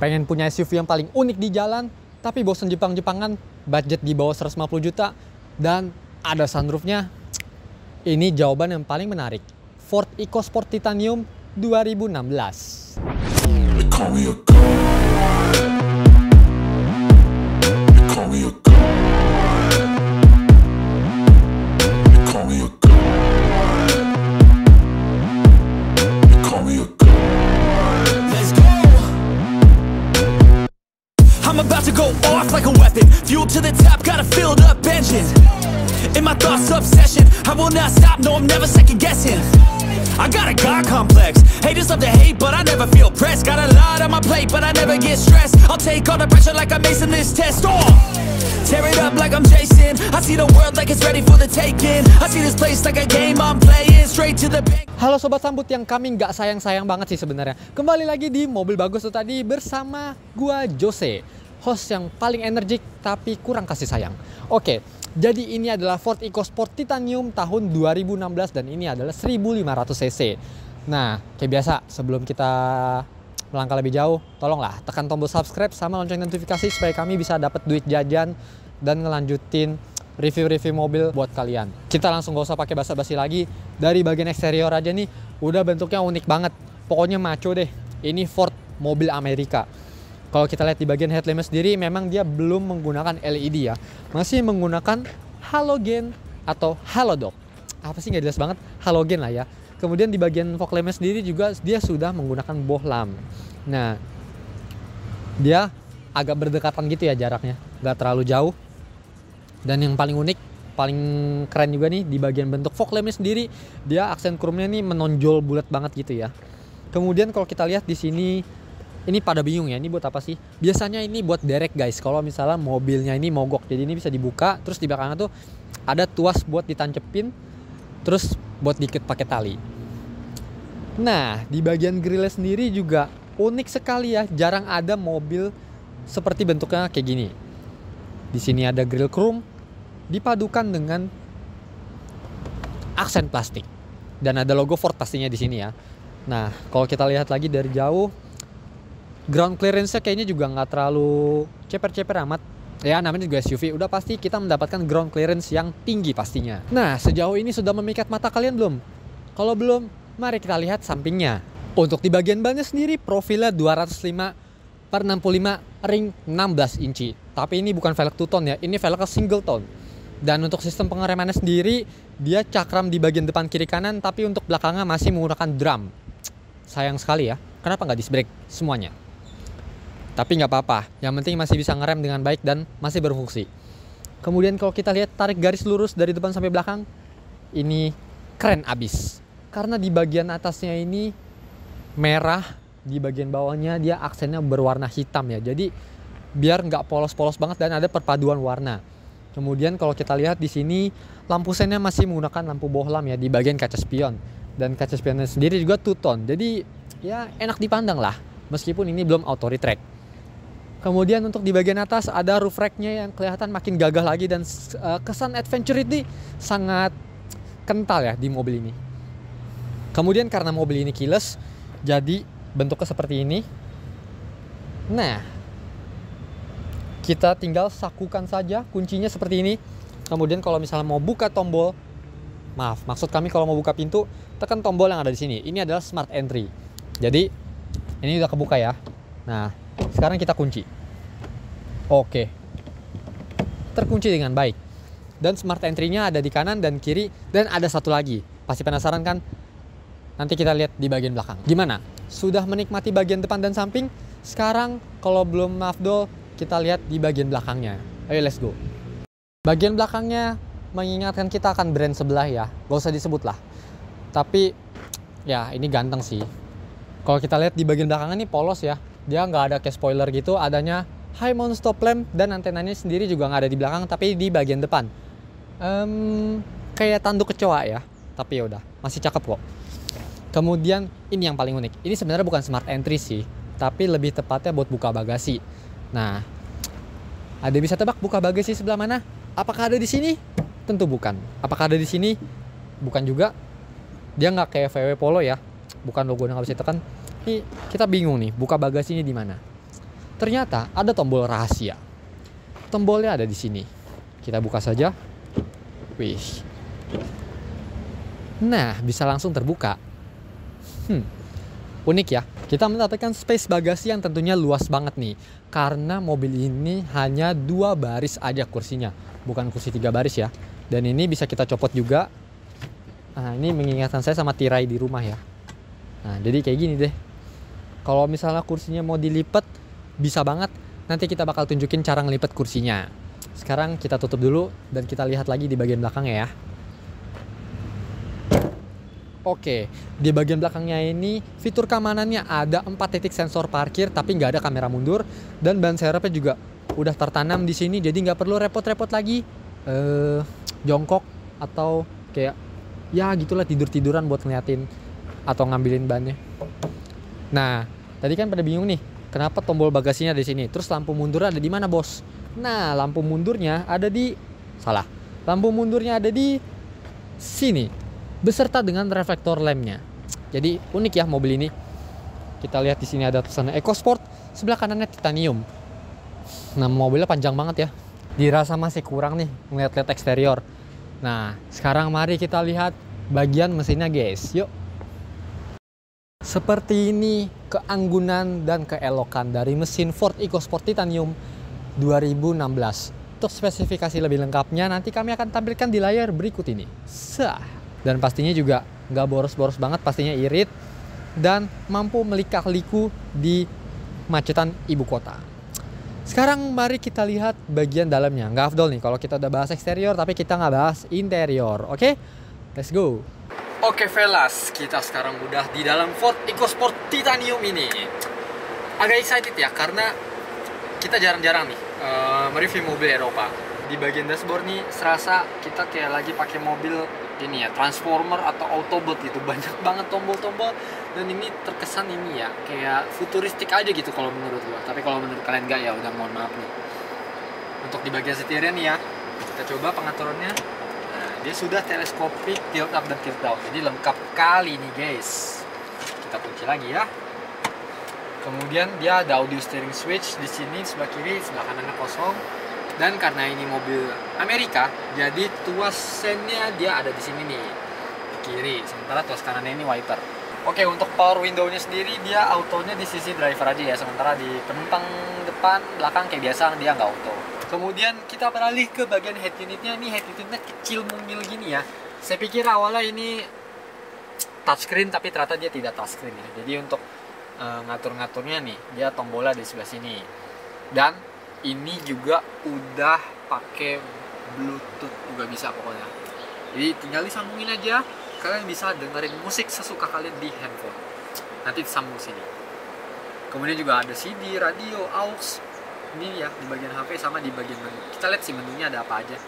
Pengen punya SUV yang paling unik di jalan, tapi bosen Jepang-Jepangan, budget di bawah 150 juta, dan ada sunroofnya? Ini jawaban yang paling menarik. Ford EcoSport Titanium 2016. I'm about to go off like a weapon. Fuel to the top, got a filled up engine. In my thoughts, obsession. I will not stop, no, I'm never second guessing. I got a God complex. Haters love to hate, but I never feel pressed. Got a lot on my plate, but I never get stressed. I'll take all the pressure like I'm acing this test. Oh! Tear it up like I'm Jason. I see the world like it's ready for the taking. I see this place like a game I'm playing. Straight to the bank. Halo Sobat Sambut yang kami nggak sayang-sayang banget sih sebenarnya. Kembali lagi di Mobil Bagus tuh tadi bersama gua Jose, host yang paling energik tapi kurang kasih sayang. Oke, jadi ini adalah Ford EcoSport Titanium tahun 2016 dan ini adalah 1500 cc. Nah, kayak biasa sebelum kita melangkah lebih jauh, tolonglah tekan tombol subscribe sama lonceng notifikasi supaya kami bisa dapat duit jajan dan ngelanjutin review-review mobil buat kalian. Kita langsung gak usah pakai basa-basi lagi. Dari bagian eksterior aja nih udah bentuknya unik banget. Pokoknya maco deh. Ini Ford mobil Amerika. Kalau kita lihat di bagian headlampnya sendiri, memang dia belum menggunakan LED ya. Masih menggunakan halogen atau halodok. Apa sih, nggak jelas banget. Halogen lah ya. Kemudian di bagian fog lampnya sendiri juga dia sudah menggunakan bohlam. Nah, dia agak berdekatan gitu ya jaraknya. Nggak terlalu jauh. Dan yang paling unik, paling keren juga nih di bagian bentuk fog lampnya sendiri, dia aksen chrome-nya nih menonjol bulat banget gitu ya. Kemudian kalau kita lihat di sini, ini pada bingung ya, ini buat apa sih? Biasanya ini buat derek guys, kalau misalnya mobilnya ini mogok. Jadi ini bisa dibuka, terus di belakangnya tuh ada tuas buat ditancepin, terus buat diikat pakai tali. Nah, di bagian grillnya sendiri juga unik sekali ya. Jarang ada mobil seperti bentuknya kayak gini. Di sini ada grill chrome dipadukan dengan aksen plastik dan ada logo Ford pastinya di sini ya. Nah, kalau kita lihat lagi dari jauh, ground clearance-nya kayaknya juga nggak terlalu ceper-ceper amat. Ya, namanya juga SUV, udah pasti kita mendapatkan ground clearance yang tinggi pastinya. Nah, sejauh ini sudah memikat mata kalian belum? Kalau belum, mari kita lihat sampingnya. Untuk di bagian bannya sendiri, profilnya 205/65 ring 16 inci. Tapi ini bukan velg two tone ya, ini velg single tone. Dan untuk sistem pengeremannya sendiri, dia cakram di bagian depan kiri kanan, tapi untuk belakangnya masih menggunakan drum. Sayang sekali ya, kenapa nggak disc brake semuanya? Tapi nggak apa-apa, yang penting masih bisa ngerem dengan baik dan masih berfungsi. Kemudian kalau kita lihat tarik garis lurus dari depan sampai belakang, ini keren abis. Karena di bagian atasnya ini merah, di bagian bawahnya dia aksennya berwarna hitam ya. Jadi biar nggak polos-polos banget dan ada perpaduan warna. Kemudian kalau kita lihat di sini, lampu sennya masih menggunakan lampu bohlam ya di bagian kaca spion. Dan kaca spionnya sendiri juga two tone. Jadi ya enak dipandang lah, meskipun ini belum auto retract. Kemudian untuk di bagian atas ada roof rack-nya yang kelihatan makin gagah lagi dan kesan adventure ini sangat kental ya di mobil ini. Kemudian karena mobil ini keyless, jadi bentuknya seperti ini. Nah, kita tinggal sakukan saja kuncinya seperti ini. Kemudian kalau misalnya mau buka tombol, maksud kami kalau mau buka pintu, tekan tombol yang ada di sini. Ini adalah smart entry. Jadi ini udah kebuka ya. Nah, sekarang kita kunci. Oke, terkunci dengan baik. Dan smart entry-nya ada di kanan dan kiri. Dan ada satu lagi. Pasti penasaran kan? Nanti kita lihat di bagian belakang. Gimana? Sudah menikmati bagian depan dan samping? Sekarang kalau belum afdol, kita lihat di bagian belakangnya. Ayo let's go. Bagian belakangnya mengingatkan kita akan brand sebelah ya. Gak usah disebut lah. Tapi ya ini ganteng sih. Kalau kita lihat di bagian belakang ini polos ya. Dia nggak ada kayak spoiler gitu, adanya high mount stop lamp dan antenanya sendiri juga nggak ada di belakang tapi di bagian depan. Kayak tanduk kecoa ya, tapi ya udah masih cakep kok. Kemudian ini yang paling unik. Ini sebenarnya bukan smart entry sih, tapi lebih tepatnya buat buka bagasi. Nah, ada bisa tebak buka bagasi sebelah mana? Apakah ada di sini? Tentu bukan. Apakah ada di sini? Bukan juga. Dia nggak kayak VW Polo ya, bukan logo yang nggak bisa ditekan. Ini kita bingung nih, buka bagasinya di mana. ternyata ada tombol rahasia. Tombolnya ada di sini. Kita buka saja. Wih. Nah, bisa langsung terbuka. Unik ya. Kita mendapatkan space bagasi yang tentunya luas banget nih. Karena mobil ini hanya 2 baris aja kursinya. Bukan kursi 3 baris ya. Dan ini bisa kita copot juga. Nah, ini mengingatkan saya sama tirai di rumah ya. Nah, jadi kayak gini deh. Kalau misalnya kursinya mau dilipat, bisa banget. Nanti kita bakal tunjukin cara ngelipat kursinya. Sekarang kita tutup dulu dan kita lihat lagi di bagian belakangnya ya. Oke, di bagian belakangnya ini fitur keamanannya ada 4 titik sensor parkir tapi nggak ada kamera mundur, dan ban serepnya juga udah tertanam di sini, jadi nggak perlu repot-repot lagi jongkok atau kayak ya gitulah tidur-tiduran buat ngeliatin atau ngambilin bannya. Nah, tadi kan pada bingung nih, kenapa tombol bagasinya di sini? Terus lampu mundurnya ada di mana, Bos? Nah, lampu mundurnya ada di Lampu mundurnya ada di sini beserta dengan reflektor lemnya. Jadi unik ya mobil ini. Kita lihat di sini ada tulisannya EcoSport, sebelah kanannya titanium. Nah, mobilnya panjang banget ya. Dirasa masih kurang nih ngeliat-liat eksterior. Nah, sekarang mari kita lihat bagian mesinnya, guys. Yuk. Seperti ini keanggunan dan keelokan dari mesin Ford EcoSport Titanium 2016. Untuk spesifikasi lebih lengkapnya nanti kami akan tampilkan di layar berikut ini. Dan pastinya juga nggak boros-boros banget, pastinya irit dan mampu melikah-liku di macetan ibu kota. Sekarang mari kita lihat bagian dalamnya. Nggak afdol nih kalau kita udah bahas eksterior tapi kita nggak bahas interior. Oke? Let's go. Oke fellas, kita sekarang udah di dalam Ford EcoSport Titanium ini. Agak excited ya karena kita jarang-jarang nih mereview mobil Eropa. Di bagian dashboard nih serasa kita kayak lagi pakai mobil ini ya, Transformer atau Autobot gitu. Banyak banget tombol-tombol dan ini terkesan ini ya kayak futuristik aja gitu kalau menurut gua. Tapi kalau menurut kalian enggak ya udah mohon maaf nih. Untuk di bagian setirnya nih ya, kita coba pengaturannya. Nah, dia sudah teleskopik, tilt up dan tilt down. Jadi lengkap kali nih guys. Kita kunci lagi ya. Kemudian dia ada audio steering switch di sini sebelah kiri, sebelah kanannya kosong. Dan karena ini mobil Amerika, jadi tuas sennya dia ada di sini nih, di kiri. Sementara tuas kanannya ini wiper. Oke, untuk power window-nya sendiri dia autonya di sisi driver aja ya. Sementara di penumpang depan, belakang kayak biasa dia nggak auto. Kemudian kita beralih ke bagian head unitnya. Ini head unitnya kecil mungil gini ya. Saya pikir awalnya ini touchscreen tapi ternyata dia tidak touchscreen ya. Jadi untuk ngatur-ngaturnya nih, dia tombolnya di sebelah sini. Dan ini juga udah pakai Bluetooth juga bisa pokoknya. Jadi tinggal disambungin aja, kalian bisa dengerin musik sesuka kalian di handphone. Nanti disambung sini. Kemudian juga ada CD, radio, aux. Ini ya di bagian HP sama di bagian menu. Kita lihat sih menunya ada apa aja.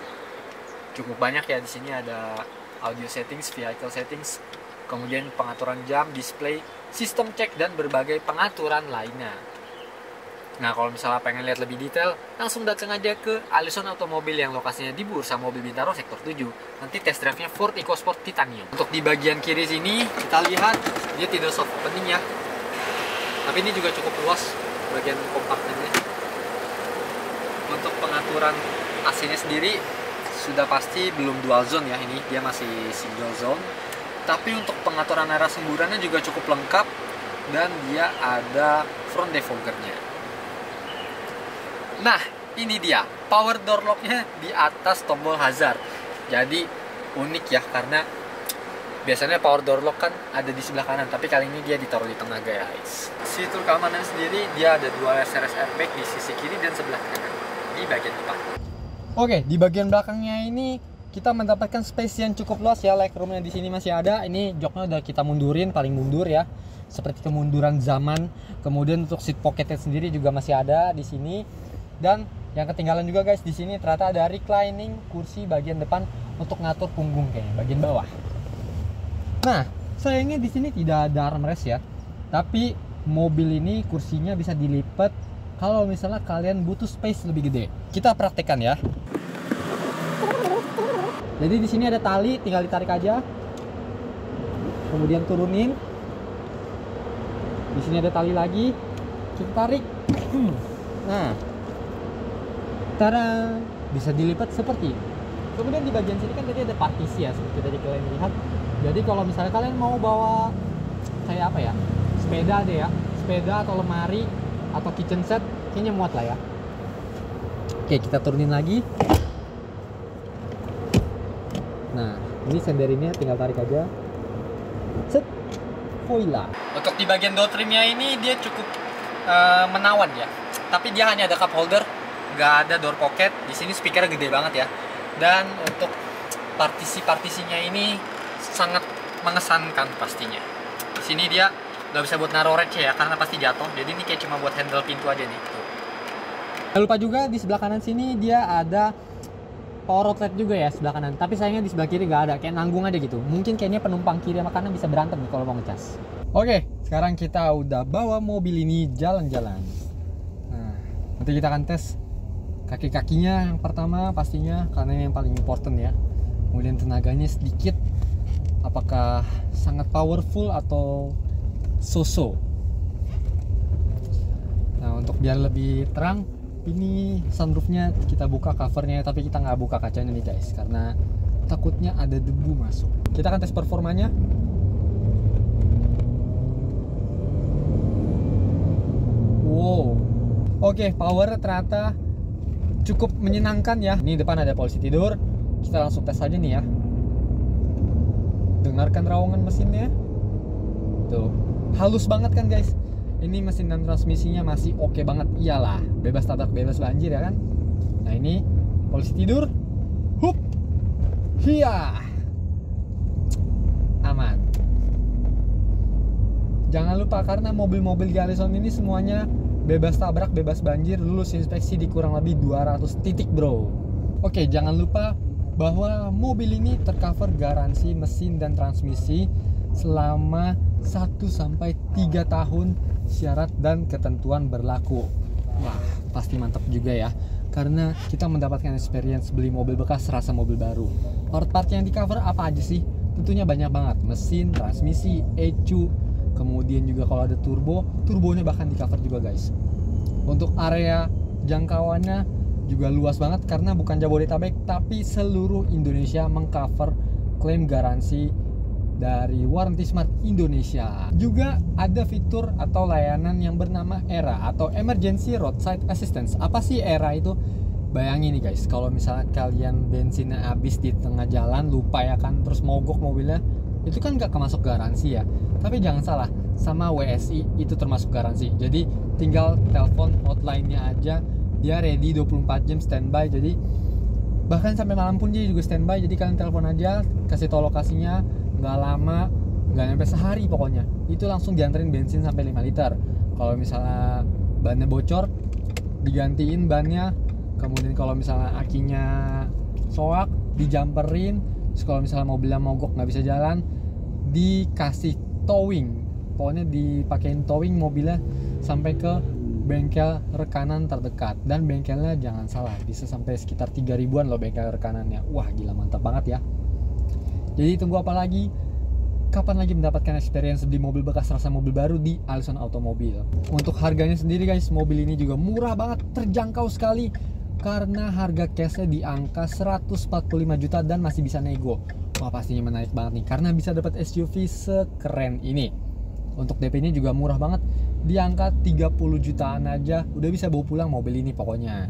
Cukup banyak ya di sini, ada audio settings, vehicle settings, kemudian pengaturan jam, display, sistem cek dan berbagai pengaturan lainnya. Nah, kalau misalnya pengen lihat lebih detail, langsung datang aja ke Allison Automobil yang lokasinya di Bursa Mobil Bintaro Sektor 7. Nanti test drive-nya Ford EcoSport Titanium. Untuk di bagian kiri sini, kita lihat dia tidak soft opening ya. Tapi ini juga cukup luas bagian kompartemennya. Untuk pengaturan AC-nya sendiri, sudah pasti belum dual zone ya, ini dia masih single zone. Tapi untuk pengaturan arah semburannya juga cukup lengkap. Dan dia ada front defoggernya. Nah, ini dia power door lock-nya di atas tombol hazard. Jadi unik ya, karena biasanya power door lock kan ada di sebelah kanan, tapi kali ini dia ditaruh di tengah guys. Fitur keamanan sendiri dia ada 2 SRS airbag di sisi kiri dan sebelah kanan di bagian depan. Oke, di bagian belakangnya ini kita mendapatkan space yang cukup luas ya. Legroomnya di sini masih ada. Ini joknya udah kita mundurin, paling mundur ya, seperti kemunduran zaman. Kemudian untuk seat pocketnya sendiri juga masih ada di sini. Dan yang ketinggalan juga guys, di sini ternyata ada reclining kursi bagian depan untuk ngatur punggung kayaknya bagian bawah. Nah, sayangnya di sini tidak ada armrest ya. Tapi mobil ini kursinya bisa dilipat kalau misalnya kalian butuh space lebih gede. Kita praktekkan ya. Jadi di sini ada tali, tinggal ditarik aja. Kemudian turunin. Di sini ada tali lagi. Kita tarik. Nah, tada, bisa dilipat seperti ini. Kemudian di bagian sini kan tadi ada partisi ya, seperti tadi kalian lihat. Jadi kalau misalnya kalian mau bawa kayak apa ya, sepeda deh ya, sepeda atau lemari atau kitchen set, kayaknya muat lah ya. Oke, kita turunin lagi. Nah, ini senderinnya tinggal tarik aja. Set, voila. Untuk di bagian door trimnya ini dia cukup menawan ya. Tapi dia hanya ada cup holder, nggak ada door pocket. Di sini speakernya gede banget ya. Dan untuk partisi-partisinya ini sangat mengesankan pastinya. Di sini dia nggak bisa buat naruh receh ya, karena pasti jatuh. Jadi ini kayak cuma buat handle pintu aja nih. Tuh. Jangan lupa juga di sebelah kanan sini dia ada power outlet juga ya sebelah kanan. Tapi sayangnya di sebelah kiri nggak ada, kayak nanggung aja gitu. Mungkin kayaknya penumpang kiri sama kanan bisa berantem nih kalau mau ngecas. Oke, sekarang kita udah bawa mobil ini jalan-jalan. Nah, nanti kita akan tes kaki-kakinya yang pertama pastinya, karena ini yang paling important ya. Kemudian tenaganya sedikit, apakah sangat powerful atau so-so. Nah, untuk biar lebih terang, ini sunroofnya kita buka covernya, tapi kita nggak buka kacanya nih guys, karena takutnya ada debu masuk. Kita akan tes performanya. Wow, oke, power ternyata cukup menyenangkan ya. Ini depan ada polisi tidur. Kita langsung tes aja nih ya. Dengarkan rawangan mesinnya. Tuh, halus banget kan guys. Ini mesin dan transmisinya masih oke banget. Iyalah, bebas tabrak, bebas banjir ya kan. Nah, ini polisi tidur. Hup. Hiya. Aman. Jangan lupa karena mobil-mobil Garrison ini semuanya bebas tabrak, bebas banjir, lulus inspeksi di kurang lebih 200 titik bro. Oke, jangan lupa bahwa mobil ini tercover garansi mesin dan transmisi selama 1-3 tahun, syarat dan ketentuan berlaku. Wah, pasti mantap juga ya, karena kita mendapatkan experience beli mobil bekas serasa mobil baru. Part-part yang di cover apa aja sih? Tentunya banyak banget, mesin, transmisi, ECU, kemudian juga kalau ada turbonya bahkan di cover juga guys. Untuk area jangkauannya juga luas banget, karena bukan Jabodetabek tapi seluruh Indonesia mengcover klaim garansi dari Warranty Smart Indonesia. Juga ada fitur atau layanan yang bernama ERA atau Emergency Roadside Assistance. Apa sih ERA itu? Bayangin nih guys, kalau misalnya kalian bensinnya habis di tengah jalan, lupa ya kan, terus mogok mobilnya, itu kan nggak kemasuk garansi ya. Tapi jangan salah, sama WSI itu termasuk garansi. Jadi tinggal telepon hotline-nya aja, dia ready 24 jam standby. Jadi bahkan sampai malam pun dia juga standby. Jadi kalian telepon aja, kasih tau lokasinya, nggak lama, nggak nyampe sehari pokoknya, itu langsung dianterin bensin sampai 5 liter. Kalau misalnya bannya bocor, digantiin bannya. Kemudian kalau misalnya akinya soak, dijamperin. Terus kalau misalnya mobilnya mogok nggak bisa jalan, dikasih towing, pokoknya dipakein towing mobilnya sampai ke bengkel rekanan terdekat. Dan bengkelnya jangan salah, bisa sampai sekitar 3.000-an loh bengkel rekanannya. Wah gila, mantap banget ya. Jadi tunggu apa lagi? Kapan lagi mendapatkan experience beli mobil bekas rasa mobil baru di Allison Automobil? Untuk harganya sendiri guys, mobil ini juga murah banget, terjangkau sekali, karena harga cashnya di angka 145 juta dan masih bisa nego. Wah pastinya menarik banget nih, karena bisa dapat SUV sekeren ini. Untuk DP-nya juga murah banget, di angka 30 jutaan aja udah bisa bawa pulang mobil ini pokoknya.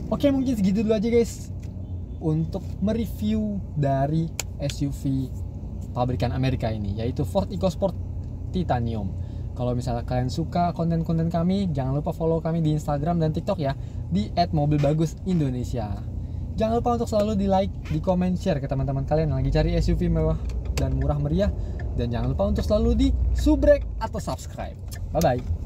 Oke, mungkin segitu dulu aja guys untuk mereview dari SUV pabrikan Amerika ini, yaitu Ford EcoSport Titanium. Kalau misalnya kalian suka konten-konten kami, jangan lupa follow kami di Instagram dan TikTok ya, di @mobilbagusindonesia. Jangan lupa untuk selalu di like, di komen, share ke teman-teman kalian yang lagi cari SUV mewah dan murah meriah. Dan jangan lupa untuk selalu di subrek atau subscribe. Bye-bye.